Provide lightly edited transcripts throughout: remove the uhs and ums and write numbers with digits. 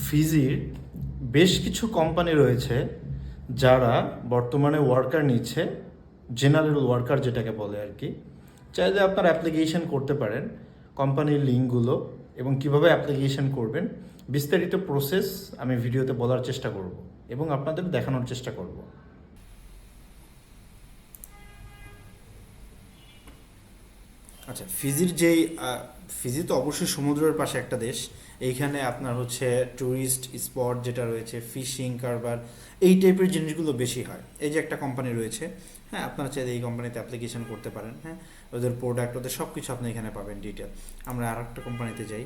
ফিজির বেশ কিছু কোম্পানি রয়েছে যারা বর্তমানে ওয়ার্কার নিচ্ছে, জেনারেল ওয়ার্কার যেটাকে বলে আর কি। চাইলে আপনার অ্যাপ্লিকেশন করতে পারেন, কোম্পানির লিঙ্কগুলো এবং কিভাবে অ্যাপ্লিকেশন করবেন বিস্তারিত প্রসেস আমি ভিডিওতে বলার চেষ্টা করব এবং আপনাদের দেখানোর চেষ্টা করব। আচ্ছা, ফিজি তো অবশ্যই সমুদ্রের পাশে একটা দেশ। এইখানে আপনার হচ্ছে ট্যুরিস্ট স্পট যেটা রয়েছে, ফিশিং কারবার, এই টাইপের জিনিসগুলো বেশি হয়। এই যে একটা কোম্পানি রয়েছে, হ্যাঁ, আপনারা চাইলে এই কোম্পানিতে অ্যাপ্লিকেশন করতে পারেন। হ্যাঁ, ওদের প্রোডাক্ট, ওদের সব কিছু আপনি এখানে পাবেন ডিটেল। আমরা আর একটা কোম্পানিতে যাই।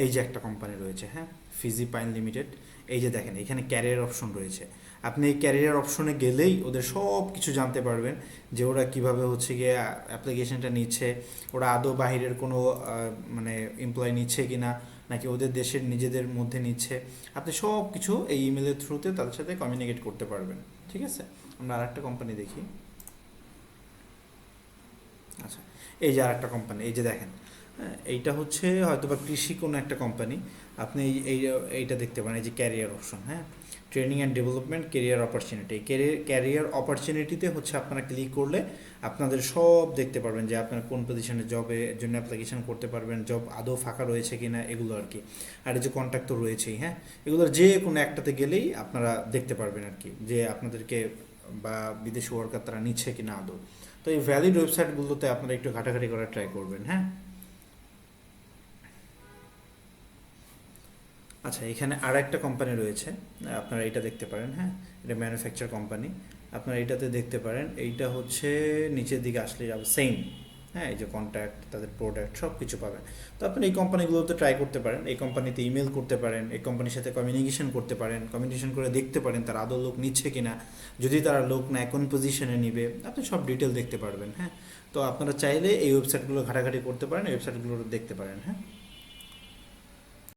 এই যে একটা কোম্পানি রয়েছে, হ্যাঁ, ফিজি পাইন লিমিটেড। এই যে দেখেন এখানে ক্যারিয়ার অপশন রয়েছে। আপনি এই ক্যারিয়ার অপশনে গেলেই ওদের সব কিছু জানতে পারবেন যে ওরা কিভাবে হচ্ছে গিয়ে অ্যাপ্লিকেশনটা নিচ্ছে, ওরা আদৌ বাহিরের কোনো মানে এমপ্লয় নিচ্ছে কি না, নাকি ওদের দেশের নিজেদের মধ্যে নিচ্ছে। আপনি সব কিছু এই ইমেলের থ্রুতে তাদের সাথে কমিউনিকেট করতে পারবেন। ঠিক আছে, আমরা আর একটা কোম্পানি দেখি। আচ্ছা, এই যে আর একটা কোম্পানি, এই যে দেখেন, হ্যাঁ, এইটা হচ্ছে হয়তো বা কৃষি কোনো একটা কোম্পানি। আপনি এইটা দেখতে পারেন, এই যে ক্যারিয়ার অপশন, হ্যাঁ, training and development career opportunity. Career অপরচুনিটিতে হচ্ছে আপনারা ক্লিক করলে আপনাদের সব দেখতে পারবেন যে আপনারা কোন পজিশনে জবের জন্য অ্যাপ্লিকেশন করতে পারবেন, জব আদৌ ফাঁকা রয়েছে কি না, এগুলো আর কি। আর এই যে কন্ট্যাক্ট তো রয়েছেই, হ্যাঁ, এগুলোর যে কোনো একটাতে গেলেই আপনারা দেখতে পারবেন আর কি যে আপনাদেরকে বা বিদেশি ওয়ার্কার তারা নিচ্ছে কি না আদৌ। তো এই ভ্যালিড ওয়েবসাইটগুলোতে আপনারা একটু ঘাটাঘাটি করার ট্রাই করবেন। হ্যাঁ, আচ্ছা, এখানে আর একটা কোম্পানি রয়েছে, আপনারা এটা দেখতে পারেন। হ্যাঁ, এটা ম্যানুফ্যাকচার কোম্পানি। আপনারা এইটাতে দেখতে পারেন, এইটা হচ্ছে নিচের দিকে আসলে যাবে সেম। হ্যাঁ, এই যে কন্ট্যাক্ট, তাদের প্রোডাক্ট সব কিছু পাবেন। তো আপনি এই কোম্পানিগুলোতে ট্রাই করতে পারেন, এই কোম্পানিতে ইমেল করতে পারেন, এই কোম্পানির সাথে কমিউনিকেশন করতে পারেন, কমিউনিকেশন করে দেখতে পারেন তারা আদৌ লোক নিচ্ছে কি না। যদি তারা লোক নেয় কোন পজিশনে নিবে, আপনি সব ডিটেল দেখতে পারবেন। হ্যাঁ, তো আপনারা চাইলে এই ওয়েবসাইটগুলো ঘাটাঘাটি করতে পারেন, এই ওয়েবসাইটগুলো দেখতে পারেন। হ্যাঁ।